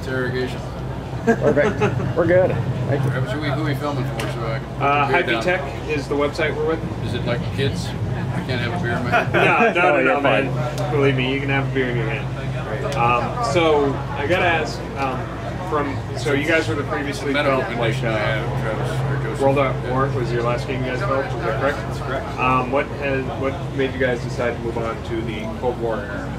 interrogation. Perfect. We're good. Thank you. Who are we filming for? So I can Hype Tech is the website we're with. Is it like kids? I can't have a beer in my hand. No, man. Believe me, you can have a beer in your hand. So I gotta ask, so you guys were the previously developed like World at War was your last game you guys developed? Is that correct? That's correct. What made you guys decide to move on to the Cold War era?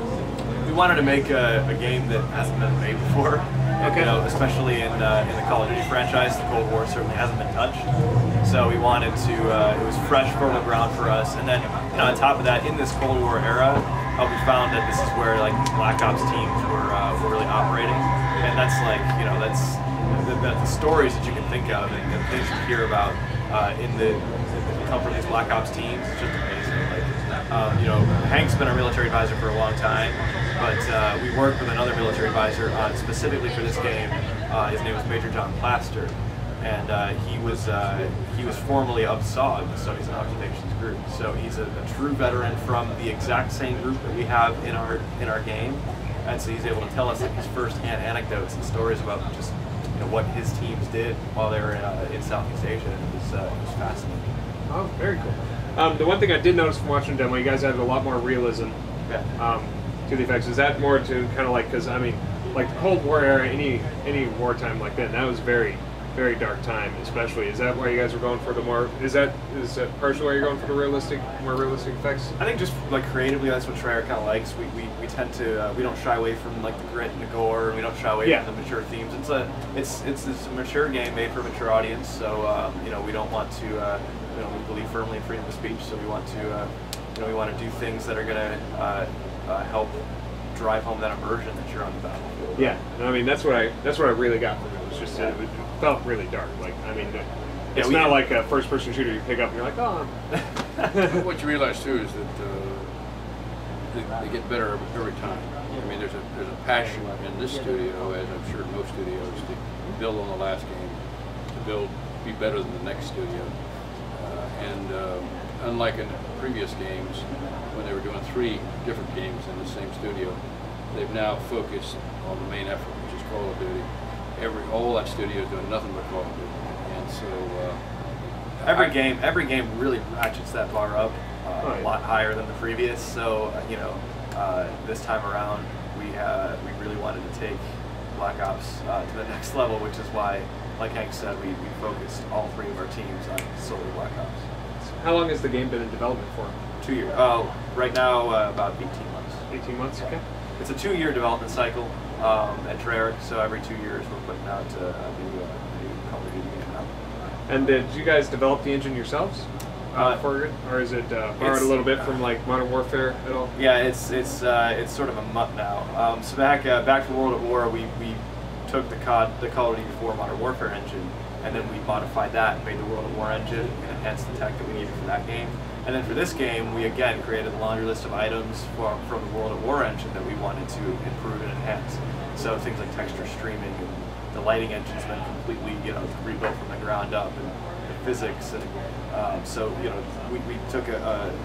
We wanted to make a game that hasn't been made before. Okay. You know, especially in the Call of Duty franchise, the Cold War certainly hasn't been touched. So we wanted to. It was fresh, fertile ground for us. And then, on top of that, in this Cold War era, we found that this is where like Black Ops teams were really operating, and that's like that's the stories that you can think of and things you hear about in the come from these Black Ops teams. It's just amazing. Like Hank's been a military advisor for a long time, but we worked with another military advisor specifically for this game. His name was Major John Plaster, and he was formerly of SOG, the Studies and Occupations group. So he's a true veteran from the exact same group that we have in our game, and so he's able to tell us like these first-hand anecdotes and stories about just what his teams did while they were in Southeast Asia. And it was fascinating. Oh, very cool. The one thing I did notice from watching the demo, you guys had a lot more realism to the effects. Is that more to kind of like, because I mean, like the Cold War era, any wartime like that was very, very dark time, especially. Is that why you guys were going for the more? Is that partially why you're going for the more realistic effects? I think just like creatively, that's what Treyarch kind of likes. We tend to we don't shy away from like the grit and the gore, and we don't shy away from the mature themes. It's a mature game made for a mature audience. So we don't want to we believe firmly in freedom of speech. So we want to we want to do things that are going to help drive home that immersion that you're on the battlefield. Yeah, I mean that's what I really got from it. It was just it felt really dark. Like I mean, it's not like a first-person shooter you pick up and you're like, oh. What you realize too is that they get better every time. I mean, there's a passion in this studio, as I'm sure most studios, to build on the last game, to be better than the next studio. And unlike in previous games, when they were doing 3 different games in the same studio, they've now focused on the main effort, which is Call of Duty. All that studio is doing nothing but Call of Duty, and so every game really ratchets that bar up a lot higher than the previous. So this time around, we really wanted to take Black Ops to the next level, which is why, like Hank said, we focused all 3 of our teams on solely Black Ops. How long has the game been in development for? 2 years. Oh, right now about 18 months. 18 months, okay. It's a 2-year development cycle at Treyarch, so every 2 years we're putting out a new Call of Duty game out. And did you guys develop the engine yourselves for it, or is it borrowed a little bit from like Modern Warfare at all? Yeah, it's sort of a mutt now. So back for World at War, we took the Call of Duty 4 Modern Warfare engine, and then we modified that and made the World at War engine and enhanced the tech that we needed for that game. And then for this game, we again created a laundry list of items from the World at War engine that we wanted to improve and enhance. So things like texture streaming, and the lighting engine's been completely rebuilt from the ground up, and the physics, and so we took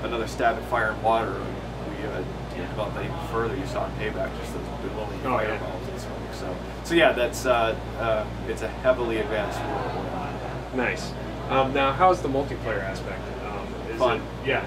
another stab at fire and water, and we developed that even further. You saw in Payback just those glowing fireballs and so yeah, that's it's a heavily advanced World at War. Nice. Now, how's the multiplayer aspect? Fun.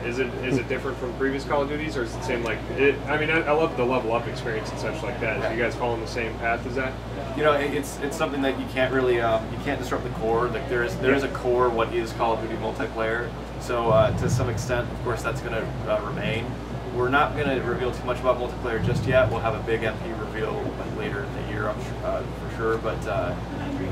Is it different from previous Call of Duties, or is it the same? Like, I mean, I love the level up experience and such like that. Are you guys following the same path as that? It's something that you can't really you can't disrupt the core. Like there is a core what is Call of Duty multiplayer. So to some extent, of course, that's going to remain. We're not going to reveal too much about multiplayer just yet. We'll have a big MP reveal later in the year, for sure. But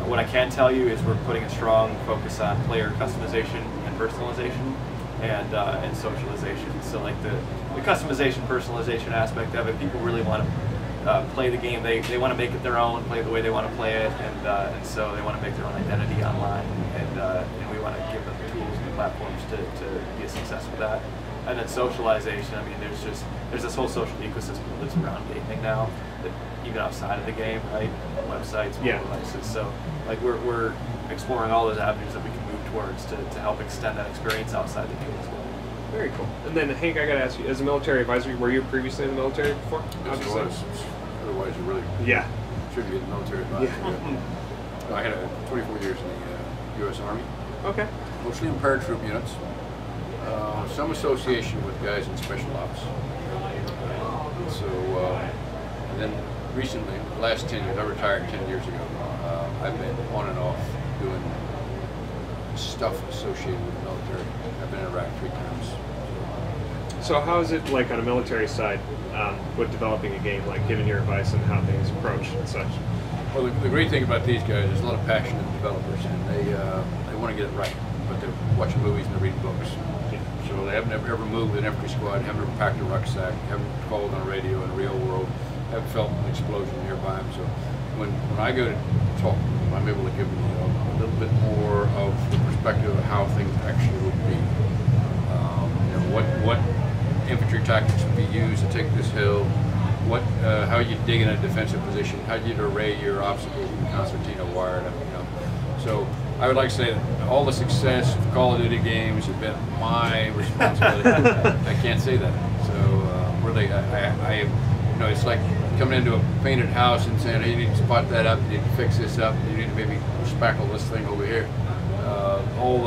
what I can tell you is we're putting a strong focus on player customization and personalization. And socialization. So like the customization, personalization aspect of it, people really want to play the game. They want to make it their own, play the way they want to play it, and so they want to make their own identity online. And we want to give them the tools and the platforms to be a success with that. And then socialization. I mean, there's this whole social ecosystem that lives around gaming now, that even outside of the game, right? Websites, mobile devices. So like we're exploring all those avenues that we can move towards to help extend that experience outside the game as well. Very cool. And then Hank, I got to ask you, as a military advisor, were you previously in the military before? Yes, I was. Otherwise, you really should be a military advisor. Yeah. I had 24 years in the U.S. Army. Okay. Mostly in paratroop units. Some association with guys in special ops. And then recently, the last 10 years, I retired 10 years ago. I've been on and off doing stuff associated with the military. I've been in Iraq 3 times. So how is it like on a military side with developing a game, like giving your advice on how things approach and such? Well, the great thing about these guys is a lot of passionate developers, and they want to get it right, but they're watching movies and they're reading books. So they haven't ever moved with an infantry squad, haven't ever packed a rucksack, haven't called on a radio in the real world, haven't felt an explosion nearby them. So when I go to talk, I'm able to give them a little bit more of the perspective of how things actually would be. What infantry tactics would be used to take this hill, how you dig in a defensive position, how you'd array your obstacles in concertina wire. So I would like to say that all the success of Call of Duty games have been my responsibility. I can't say that. So really, it's like coming into a painted house and saying, hey, you need to spot that up, you need to fix this up, you need to maybe spackle this thing over here. All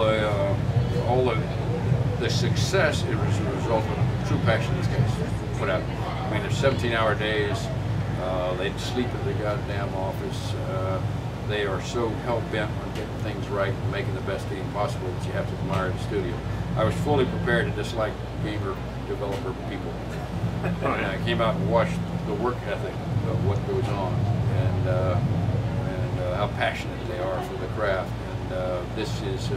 the success is a result of true passion these guys put out. I mean, there's 17-hour days. They sleep at the goddamn office. They are so hell-bent on getting things right and making the best game possible that you have to admire the studio. I was fully prepared to dislike gamer, developer people. And I came out and watched the work ethic of what goes on and how passionate they are for the craft. And this is,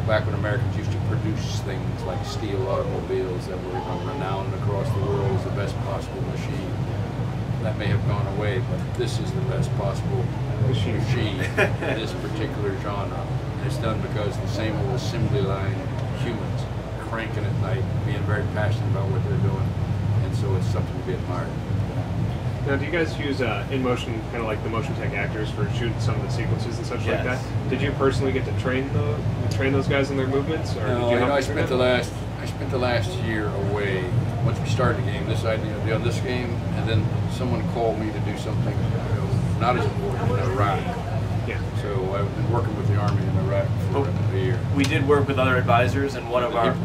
back when Americans used to produce things like steel automobiles that were renowned across the world as the best possible machine. That may have gone away, but this is the best possible machine in this particular genre. And it's done because the same old assembly line humans cranking at night, being very passionate about what they're doing, and so it's something to be admired. Now, do you guys use in-motion, kind of like the motion tech actors for shooting some of the sequences and such like that? Did you personally get to train those guys in their movements, or did you help I spent the last year away. Once we started the game, this idea of doing this game, and then someone called me to do something not as important in Iraq. Yeah. So I've been working with the Army in Iraq for a year. We did work with other advisors, and one of our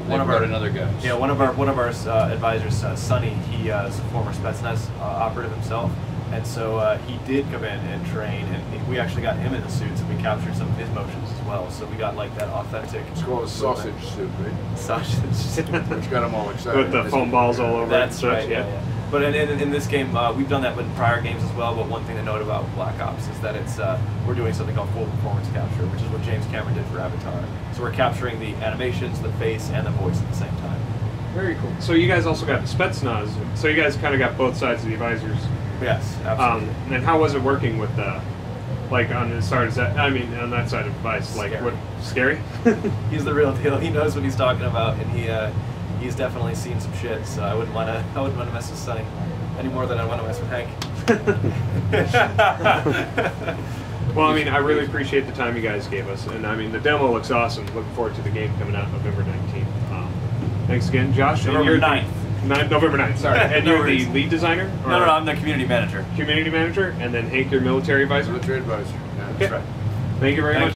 another guys. Yeah, one of our advisors, Sonny, he is a former Spetsnaz operative himself, and so he did come in and train, and we actually got him in the suits, and we captured some of his motions as well. So we got like that authentic. It's called a sausage suit, right? Sausage suit. Which got them all excited. With the foam balls all over. That's right. Yeah. But in this game, we've done that with prior games as well. But one thing to note about Black Ops is that it's we're doing something called full performance capture, which is what James Cameron did for Avatar. So we're capturing the animations, the face, and the voice at the same time. Very cool. So you guys also got Spetsnaz. So you guys kind of got both sides of the advisors. Yes, absolutely. And how was it working with like on that side of advice? Like Scary. what? Scary? He's the real deal. He knows what he's talking about, and he's definitely seen some shit. So I wouldn't want to mess with Sonny any more than I want to mess with Hank. Well, I mean, I really appreciate the time you guys gave us, and I mean, the demo looks awesome. Looking forward to the game coming out November 19th. Thanks again, Josh. November 9th. November 9th, sorry. And No you're worries. the lead designer? No, I'm the community manager. Community manager, and then Hank, your military advisor? Military advisor. Yeah, Okay. that's right. Thank you very much.